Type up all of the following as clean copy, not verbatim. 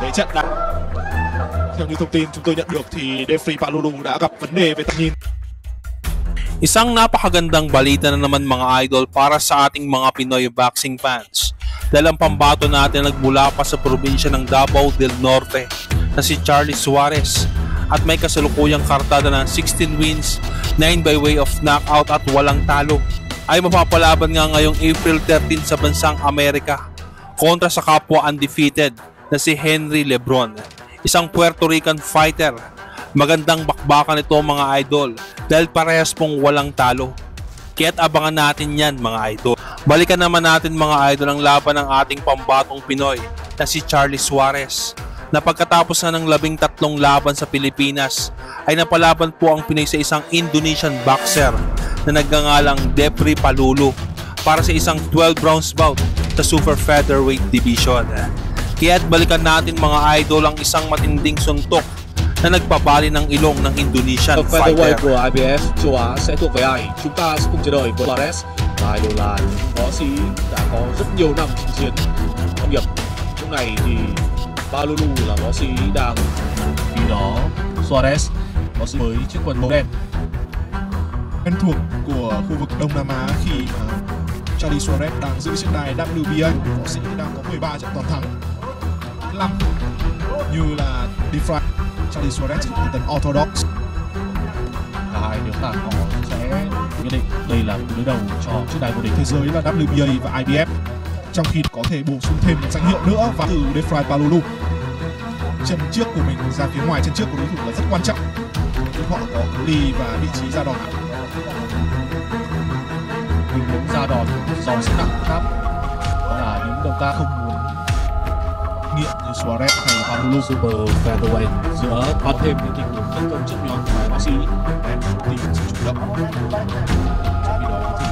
Đấy, trận đã theo như thông tin chúng tôi nhận được thì Jeffrey Palulu đã gặp vấn đề về tầm nhìn. Isang napakagandang balita na naman mga idol para sa ating mga Pinoy boxing fans. Dahil ang pambato natin nagmula pa sa probinsya ng Davao del Norte na si Charlie Suarez at may kasalukuyang kartada ng 16 wins, 9 by way of knockout at walang talo ay mapapalaban nga ngayong April 13 sa bansang Amerika kontra sa kapwa undefeated na si Henry Lebron, isang Puerto Rican fighter. Magandang bakbakan ito mga idol dahil parehas pong walang talo. Kaya't abangan natin yan mga idol. Balikan naman natin mga idol ang laban ng ating pambatong Pinoy na si Charlie Suarez, na pagkatapos na ng 13 laban sa Pilipinas ay napalaban po ang Pinoy sa isang Indonesian boxer na nagngangalang Jeffrey Palulu para sa isang 12 rounds bout sa super featherweight division. Kaya't balikan natin mga idol ang isang matinding suntok na nagpabali ng ilong ng Indonesian fighter. Featherweight của IBF châu Á sẽ thuộc về ai? Chúng ta sẽ cùng chờ đợi với Suarez. Và điều là võ sĩ đã có rất nhiều năm chinh chiến công nghiệp. Lúc này thì Palulu là võ sĩ đang vì đó Suarez võ sĩ mới chiếc quần màu đen Quen thuộc của khu vực Đông Nam Á khi mà Charlie Suarez đang giữ chiếc đài WBA. Võ sĩ đang có 13 trận toàn thắng, 5 như là DeFry. Charlie Suarez chỉ là tấn orthodox. Cả hai nếu là họ sẽ quyết định đây là đối đầu cho Chiếc đài vô địch thế giới là WBA và IBF, trong khi có thể bổ sung thêm một danh hiệu nữa và từ DeFry Palulu. Chân trước của mình ra phía ngoài chân trước của đối thủ là rất quan trọng. Họ có cự ly và vị trí ra đòn. tình huống ra đòn do sức nặng khác, đó là những động tác không muốn Nghiện như Suarez hay là Palulu. super featherweight giữa bắt thêm những tình huống tấn công chất nhọn của võ sĩ Em tìm sự chủ động. Trong khi đó thì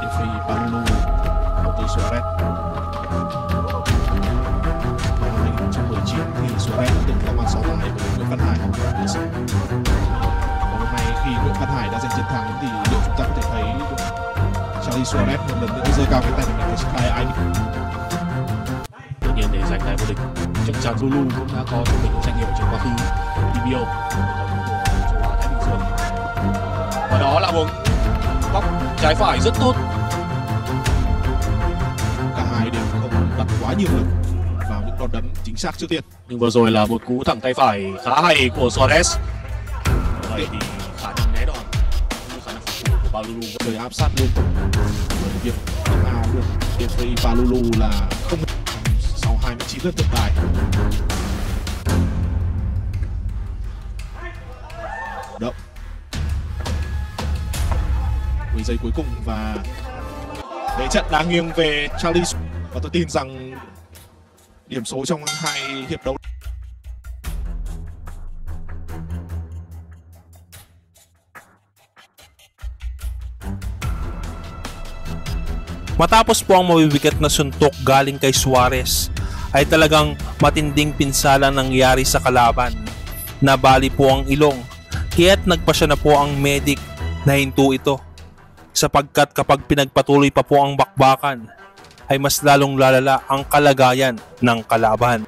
Jeffrey Palulu đầu tư Suarez. Năm 2019 thì Suarez đã từng có mặt so tài với Nguyễn Văn Hải. Và hôm nay khi Nguyễn Văn Hải đã giành chiến thắng thì liệu chúng ta có thể thấy Charlie Suarez một lần nữa giơ cao cái tay của mình với chiếc đài IBF. Tất nhiên để giành đài vô địch chắc chắn Lulu cũng đã có cho mình danh hiệu trong quá khứ DBO châu Á Thái Bình Dương, và đó là một góc trái phải rất tốt. Cả hai đều không đặt quá nhiều lực vào những đòn đấm chính xác trước tiên. Nhưng vừa rồi là một cú thẳng tay phải khá hay của Suarez. Vậy thì khả năng né đòn cũng khả năng phòng thủ của Palulu Người áp sát luôn. Bởi việc nào được Jeffrey Palulu là không sau 29 lần tượng đài. Động 10 giây cuối cùng và để trận đang nghiêng về Charlie, và tôi tin rằng điểm số trong hai hiệp đấu Matapos po ang mabibigat na suntok galing kay Suarez, ay talagang matinding pinsala nangyari sa kalaban. Nabali po ang ilong, kaya't nagpasya na po ang medic na hinto ito. Sapagkat kapag pinagpatuloy pa po ang bakbakan, ay mas lalong lalala ang kalagayan ng kalaban.